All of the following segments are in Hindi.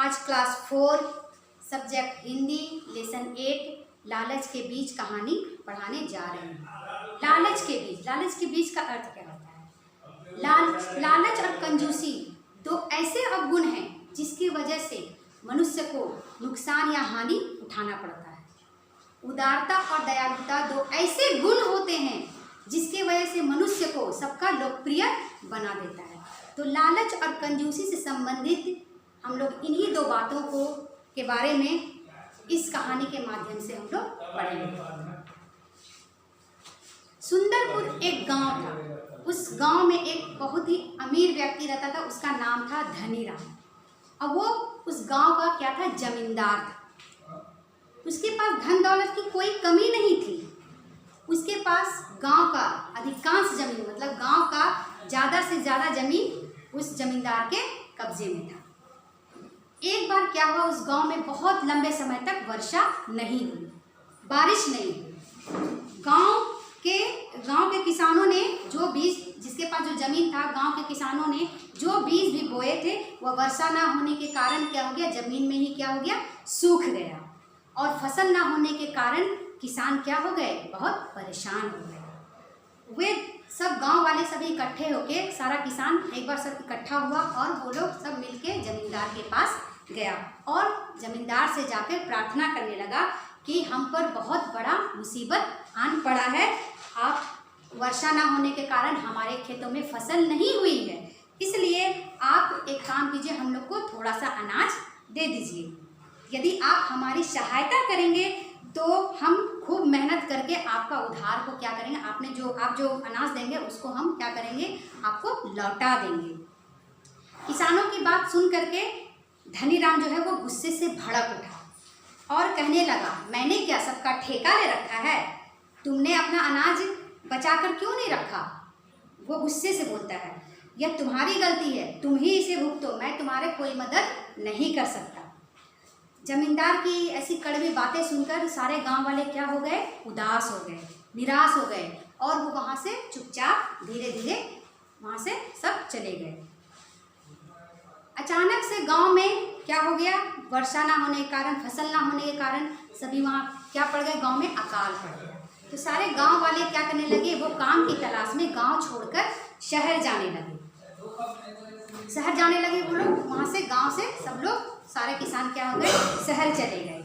आज क्लास 4 सब्जेक्ट हिंदी लेसन 8 लालच के बीज कहानी पढ़ाने जा रहे हैं। लालच के बीज का अर्थ क्या होता है? लालच और कंजूसी दो ऐसे अवगुण हैं जिसकी वजह से मनुष्य को नुकसान या हानि उठाना पड़ता है। उदारता और दयालुता दो ऐसे गुण होते हैं जिसके वजह से मनुष्य को सबका लोकप्रिय बना देता है। तो लालच और कंजूसी से संबंधित हम लोग इन्हीं दो बातों को के बारे में इस कहानी के माध्यम से हम लोग पढ़ेंगे। सुंदरपुर एक गांव था। उस गांव में एक बहुत ही अमीर व्यक्ति रहता था, उसका नाम था धनीराम। और वो उस गांव का क्या था? जमींदार था। उसके पास धन दौलत की कोई कमी नहीं थी। उसके पास गांव का अधिकांश जमीन, मतलब गांव का ज़्यादा से ज़्यादा जमीन उस जमींदार के कब्जे में था। एक बार क्या हुआ, उस गांव में बहुत लंबे समय तक वर्षा नहीं हुई, बारिश नहीं हुई। गांव के किसानों ने जो बीज, जिसके पास जो जमीन था, गांव के किसानों ने जो बीज भी बोए थे वह वर्षा ना होने के कारण क्या हो गया, जमीन में ही क्या हो गया, सूख गया। और फसल ना होने के कारण किसान क्या हो गए, बहुत परेशान हो गए। वे सब गांव वाले सभी इकट्ठे होके, सारा किसान एक बार सब इकट्ठा हुआ और वो लोग सब मिलके जमींदार के पास गया और जमींदार से जाकर प्रार्थना करने लगा कि हम पर बहुत बड़ा मुसीबत आन पड़ा है। आप वर्षा ना होने के कारण हमारे खेतों में फसल नहीं हुई है, इसलिए आप एक काम कीजिए, हम लोग को थोड़ा सा अनाज दे दीजिए। यदि आप हमारी सहायता करेंगे तो हम खूब मेहनत करके आपका उधार को क्या करेंगे, आप जो अनाज देंगे उसको हम क्या करेंगे, आपको लौटा देंगे। किसानों की बात सुन करके धनीराम जो है वो गुस्से से भड़क उठा और कहने लगा, मैंने क्या सबका ठेका ले रखा है? तुमने अपना अनाज बचाकर क्यों नहीं रखा? वो गुस्से से बोलता है, यह तुम्हारी गलती है, तुम ही इसे भुगतो, मैं तुम्हारे कोई मदद नहीं कर सकता। जमींदार की ऐसी कड़वी बातें सुनकर सारे गांव वाले क्या हो गए, उदास हो गए, निराश हो गए और वो वहाँ से चुपचाप धीरे धीरे वहाँ से सब चले गए। अचानक से गांव में क्या हो गया, वर्षा ना होने के कारण, फसल ना होने के कारण सभी वहाँ क्या पड़ गए, गांव में अकाल पड़ गया। तो सारे गांव वाले क्या करने लगे, वो काम की तलाश में गांव छोड़कर शहर जाने लगे। वो लोग वहाँ से, गांव से सब लोग, सारे किसान क्या हो गए, शहर चले गए।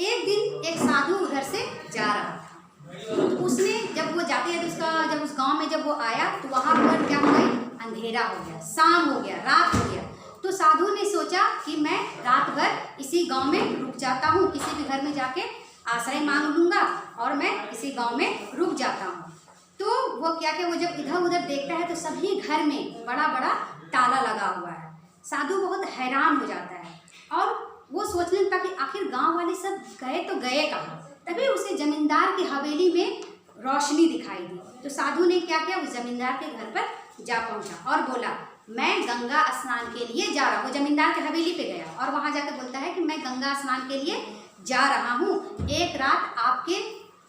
एक दिन एक साधु उधर से जा रहा था। तो उसने जब वो जाते हैं तो जब उस गांव में जब वो आया तो वहाँ पर क्या हो गई, अंधेरा हो गया, शाम हो गया, रात हो गया। तो साधु ने सोचा कि मैं रात भर इसी गांव में रुक जाता हूँ, किसी भी घर में जाके आश्रय मांग लूँगा और मैं इसी गांव में रुक जाता हूँ। तो वो क्या वो जब इधर उधर देखता है तो सभी घर में बड़ा बड़ा ताला लगा हुआ है। साधु बहुत हैरान हो जाता है और वो सोचने लगता कि आखिर गांव वाले सब गए तो गए कहाँ। तभी उसे जमींदार की हवेली में रोशनी दिखाई दी। तो साधु ने क्या किया, उस जमींदार के घर पर जा पहुंचा और बोला, मैं गंगा स्नान के लिए जा रहा हूँ। वो जमींदार की हवेली पे गया और वहाँ जाकर बोलता है कि मैं गंगा स्नान के लिए जा रहा हूँ, एक रात आपके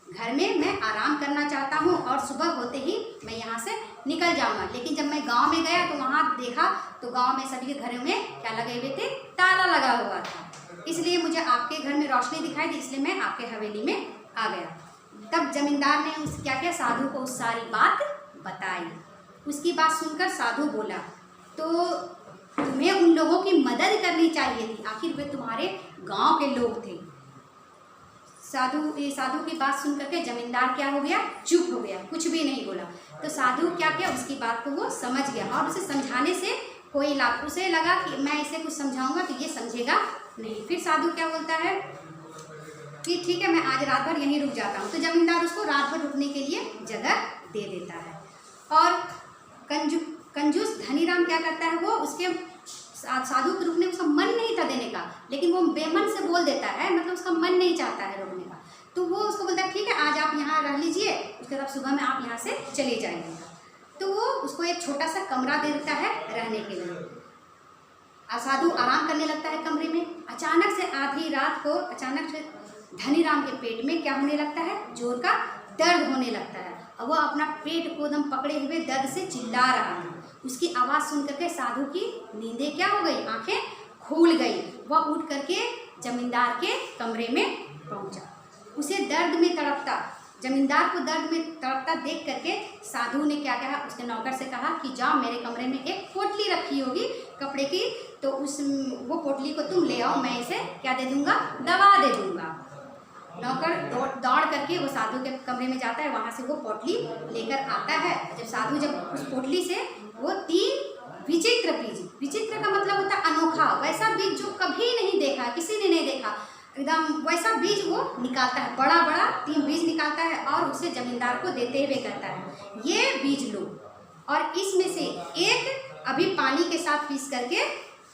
घर में मैं आराम करना चाहता हूँ और सुबह होते ही मैं यहाँ से निकल जाऊँगा। लेकिन जब मैं गांव में गया तो वहाँ देखा तो गांव में सभी के घरों में क्या लगे हुए थे, ताला लगा हुआ था। इसलिए मुझे आपके घर में रोशनी दिखाई दी, इसलिए मैं आपके हवेली में आ गया। तब जमींदार ने क्या किया, साधु को उस सारी बात बताई। उसकी बात सुनकर साधु बोला, तो तुम्हें उन लोगों की मदद करनी चाहिए थी, आखिर वे तुम्हारे गांव के लोग थे। साधु की बात सुन करके जमींदार क्या हो गया, चुप हो गया, कुछ भी नहीं बोला। तो साधु क्या किया, उसकी बात को वो समझ गया और उसे समझाने से कोई लाभ, उसे लगा कि मैं इसे कुछ समझाऊंगा तो ये समझेगा नहीं। फिर साधु क्या बोलता है कि ठीक है, मैं आज रात भर यहीं रुक जाता हूँ। तो जमींदार उसको रात भर रुकने के लिए जगह दे देता है। और कंजूस धनीराम क्या करता है, वो उसके साधु के रुकने उसका मन नहीं था देने का, लेकिन वो बेमन से बोल देता है, मतलब उसका मन नहीं चाहता है रुकने का। तो वो उसको बोलता है, ठीक है आज आप यहाँ रह लीजिए, उसके बाद सुबह में आप यहाँ से चले जाइएगा। तो वो उसको एक छोटा सा कमरा दे देता है रहने के लिए। साधु आराम करने लगता है कमरे में। अचानक से आधी रात को अचानक से धनीराम के पेट में क्या होने लगता है, जोर का दर्द होने लगता है और वह अपना पेट को एकदम पकड़े हुए दर्द से चिल्ला रहा था। उसकी आवाज़ सुन करके साधु की नींदें क्या हो गई, आंखें फूल गई। वह उठ करके जमींदार के कमरे में पहुंचा। उसे दर्द में तड़पता, जमींदार को दर्द में तड़पता देख करके साधु ने क्या कहा, उसके नौकर से कहा कि जाओ मेरे कमरे में एक पोटली रखी होगी कपड़े की, तो वो पोटली को तुम ले आओ, मैं इसे क्या दे दूंगा, दवा दे दूंगा। नौकर दौड़ करके वो साधु के कमरे में जाता है, वहाँ से वो पोटली लेकर आता है। जब उस पोटली से वो 3 विचित्र बीज, विचित्र का मतलब होता है अनोखा, वैसा बीज जो कभी नहीं देखा, किसी ने नहीं देखा, एकदम वैसा बीज वो निकालता है, बड़ा बड़ा 3 बीज निकालता है और उसे जमींदार को देते हुए कहता है ये बीज लो और इसमें से एक अभी पानी के साथ पीस करके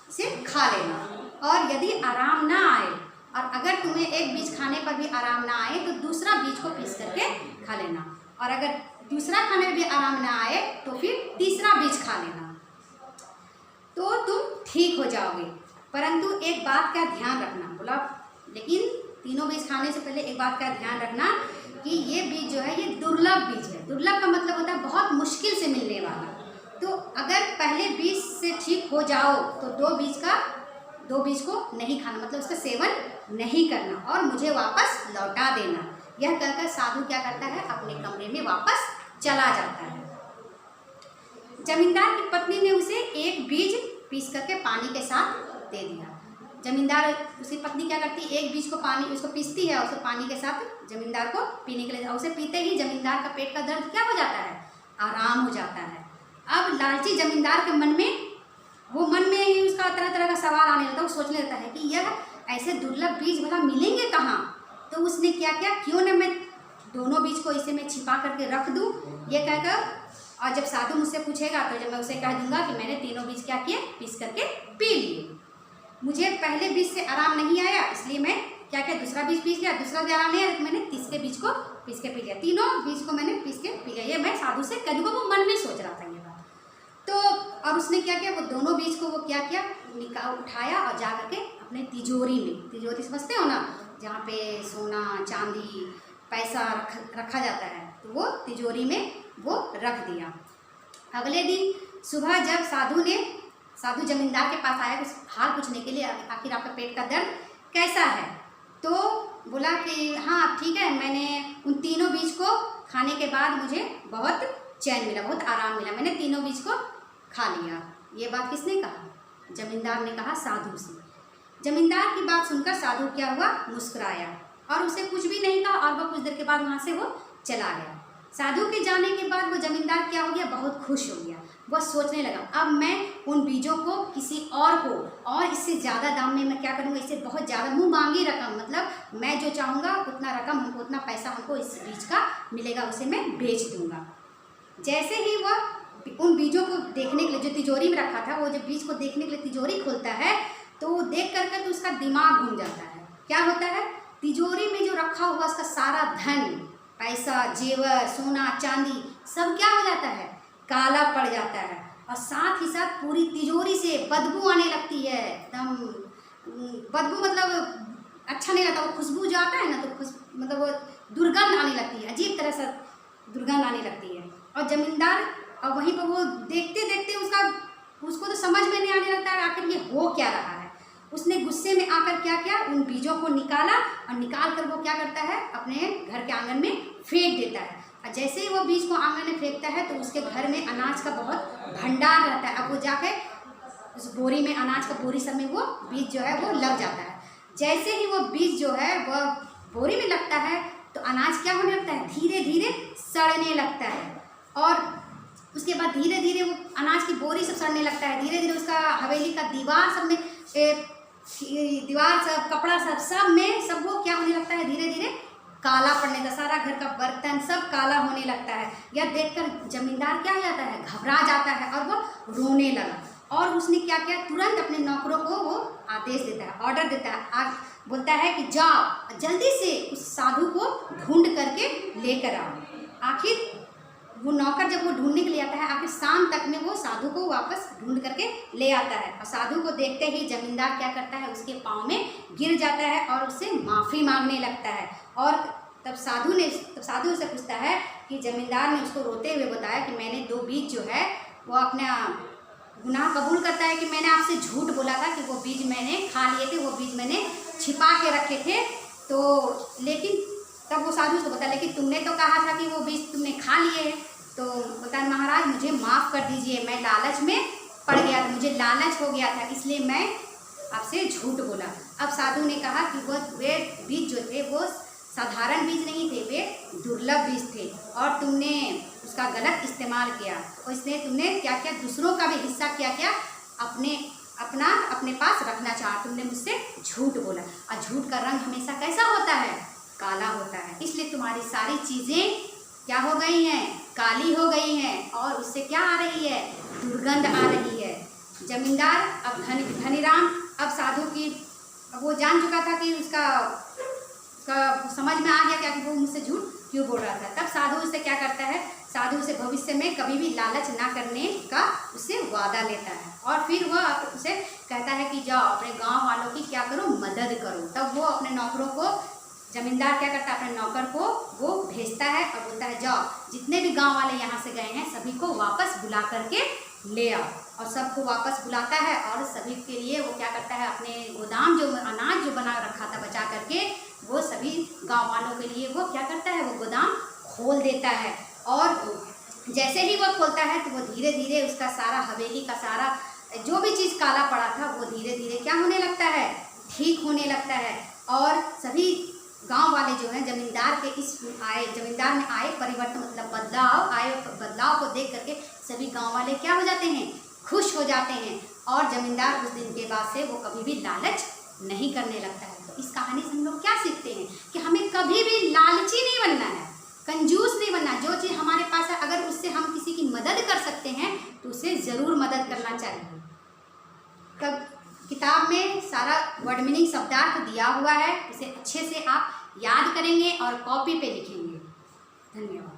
इसे खा लेना, और यदि आराम ना आए और अगर तुम्हें एक बीज खाने पर भी आराम ना आए तो दूसरा बीज को पीस करके खा लेना, और अगर दूसरा खाने में भी आराम ना आए तो फिर तीसरा बीज खा लेना, तो तुम ठीक हो जाओगे। परंतु एक बात का ध्यान रखना। बोला लेकिन तीनों बीज खाने से पहले एक बात का ध्यान रखना कि ये बीज जो है ये दुर्लभ बीज है। दुर्लभ का मतलब होता है बहुत मुश्किल से मिलने वाला। तो अगर पहले बीज से ठीक हो जाओ तो दो बीज को नहीं खाना, मतलब उसका सेवन नहीं करना और मुझे वापस लौटा देना। यह कहकर साधु क्या करता है, अपने कमरे में वापस चला जाता है। जमींदार की पत्नी ने उसे एक बीज पीस करके पानी के साथ दे दिया। जमींदार, उसकी पत्नी क्या करती है, एक बीज को उसको पीसती है और उसे पानी के साथ जमींदार को पीने के लिए, उसे पीते ही जमींदार का पेट का दर्द क्या हो जाता है, आराम हो जाता है। अब लालची जमींदार के मन में ही उसका तरह तरह का सवाल आने लगता है। वो सोचने लगता है कि यह ऐसे दुर्लभ बीज भला मिलेंगे कहाँ। तो उसने क्या किया, क्यों न मैं दोनों बीज को इसे मैं छिपा करके रख दूँ, ये कहकर, और जब साधु मुझसे पूछेगा तो जब मैं उसे कह दूंगा कि मैंने तीनों बीज क्या किए, पीस करके पी लिए। मुझे पहले बीज से आराम नहीं आया इसलिए मैं क्या किया, दूसरा बीज पीस लिया, दूसरा भी आराम नहीं आया तो मैंने तीसरे बीज को पीस के पी लिया, तीनों बीज को मैंने पीस के पी लिया। ये मैं साधु से कह दूँगा, वो मन में सोच रहा था ये बात। तो और उसने क्या किया, वो दोनों बीज को वो क्या किया, उठाया और जा करके अपने तिजोरी में, तिजोरी समझते हो ना, जहाँ पे सोना चांदी पैसा रखा जाता है, तो वो तिजोरी में वो रख दिया। अगले दिन सुबह जब साधु जमींदार के पास आया हाल पूछने के लिए, आखिर आपका पेट का दर्द कैसा है, तो बोला कि हाँ ठीक है, मैंने उन तीनों बीज को खाने के बाद मुझे बहुत चैन मिला, बहुत आराम मिला, मैंने तीनों बीज को खा लिया। ये बात किसने कहा, जमींदार ने कहा साधु से। जमींदार की बात सुनकर साधु क्या हुआ, मुस्कुराया और उसे कुछ भी नहीं कहा और वह कुछ देर के बाद वहाँ से वो चला गया। साधु के जाने के बाद वो जमींदार क्या हो गया, बहुत खुश हो गया। वह सोचने लगा अब मैं उन बीजों को किसी और को और इससे ज़्यादा दाम में मैं क्या करूँगा, इससे बहुत ज़्यादा मुँह मांगी रकम, मतलब मैं जो चाहूँगा उतना रकम हमको, उतना पैसा हमको इस बीज का मिलेगा, उसे मैं बेच दूँगा। जैसे ही वह उन बीजों को देखने के लिए जो तिजोरी में रखा था, वो जब बीज को देखने के लिए तिजोरी खोलता है तो वो देख करके तो उसका दिमाग घूम जाता है। क्या होता है, तिजोरी में जो रखा हुआ उसका सारा धन, पैसा, जेवर, सोना चांदी सब क्या हो जाता है, काला पड़ जाता है, और साथ ही साथ पूरी तिजोरी से बदबू आने लगती है। एकदम बदबू मतलब अच्छा नहीं लगता, वो खुशबू जो आता है ना, तो मतलब वो दुर्गंध आने लगती है, अजीब तरह से दुर्गंध आने लगती है। और जमींदार और वहीं पर वो देखते देखते उसको तो समझ में नहीं आने लगता है आखिर ये हो क्या रहा है। उसने गुस्से में आकर क्या किया, उन बीजों को निकाला और निकाल कर वो क्या करता है, अपने घर के आंगन में फेंक देता है। और जैसे ही वो बीज को आंगन में फेंकता है तो उसके घर में अनाज का बहुत भंडार रहता है। अब वो जाकर उस बोरी में, अनाज का बोरी सब में वो बीज जो है वो लग जाता है। जैसे ही वो बीज जो है वह बोरी में लगता है तो अनाज क्या होने लगता है, धीरे धीरे सड़ने लगता है, और उसके बाद धीरे धीरे वो अनाज की बोरी सब सड़ने लगता है। धीरे धीरे उसका हवेली का दीवार सब में, दीवार सब, कपड़ा सब में सब वो क्या होने लगता है, धीरे धीरे काला पड़ने का, सारा घर का बर्तन सब काला होने लगता है। यह देखकर जमींदार क्या हो जाता है, घबरा जाता है और वो रोने लगा। और उसने क्या किया, तुरंत अपने नौकरों को वो आदेश देता है, ऑर्डर देता है, बोलता है कि जाओ जल्दी से उस साधु को ढूंढ करके लेकर आओ। आखिर वो नौकर जब वो ढूंढने के लिए आता है, आखिर शाम तक में वो साधु को वापस ढूंढ करके ले आता है। और साधु को देखते ही जमींदार क्या करता है, उसके पाँव में गिर जाता है और उससे माफ़ी मांगने लगता है। और तब साधु से पूछता है कि जमींदार ने उसको रोते हुए बताया कि मैंने 2 बीज जो है वो गुनाह कबूल करता है कि मैंने आपसे झूठ बोला था कि वो बीज मैंने खा लिए थे, वो बीज मैंने छिपा के रखे थे। तो लेकिन तब वो साधु उसको बोलता लेकिन तुमने तो कहा था कि वो बीज तुमने खा लिए हैं। तो बोलता है महाराज मुझे माफ़ कर दीजिए, मैं लालच में पड़ गया था, मुझे लालच हो गया था, इसलिए मैं आपसे झूठ बोला। अब साधु ने कहा कि वे बीज जो थे वो साधारण बीज नहीं थे, वे दुर्लभ बीज थे और तुमने उसका गलत इस्तेमाल किया और इसलिए तुमने क्या किया, दूसरों का भी हिस्सा क्या अपने पास रखना चाहा, तुमने मुझसे झूठ बोला। और झूठ का रंग हमेशा कैसा होता है, काला होता है, इसलिए तुम्हारी सारी चीज़ें क्या हो गई हैं, काली हो गई हैं और उससे क्या आ रही है, दुर्गंध आ रही है। जमींदार अब धनीराम अब साधु की, अब वो जान चुका था कि उसका समझ में आ गया क्या कि वो मुझसे झूठ क्यों बोल रहा था। तब साधु उससे क्या करता है, साधु उसे भविष्य में कभी भी लालच ना करने का उससे वादा लेता है और फिर वह उसे कहता है कि जाओ अपने गांव वालों की क्या करो, मदद करो। तब वो अपने नौकरों को, जमींदार क्या करता है, अपने नौकर को वो भेजता है और बोलता है जाओ जितने भी गांव वाले यहाँ से गए हैं सभी को वापस बुला करके ले आओ। और सबको वापस बुलाता है और सभी के लिए वो क्या करता है, अपने गोदाम जो अनाज जो बना रखा था बचा करके, वो सभी गांव वालों के लिए वो क्या करता है, वो गोदाम खोल देता है। और जैसे ही वो खोलता है तो वो धीरे धीरे उसका सारा हवेली का सारा जो भी चीज़ काला पड़ा था वो धीरे धीरे क्या होने लगता है, ठीक होने लगता है। और सभी गांव वाले जो हैं जमींदार के जमींदार में आए परिवर्तन, मतलब बदलाव को देख करके सभी गांव वाले क्या हो जाते हैं, खुश हो जाते हैं और जमींदार उस दिन के बाद से वो कभी भी लालच नहीं करने लगता है। तो इस कहानी से हम लोग क्या सीखते हैं कि हमें कभी भी लालची नहीं बनना है, कंजूस नहीं बनना। जो चीज़ हमारे पास है अगर उससे हम किसी की मदद कर सकते हैं तो उसे ज़रूर मदद करना चाहिए। तब किताब में सारा वर्ड मीनिंग शब्दार्थ दिया हुआ है, इसे अच्छे से आप याद करेंगे और कॉपी पे लिखेंगे। धन्यवाद।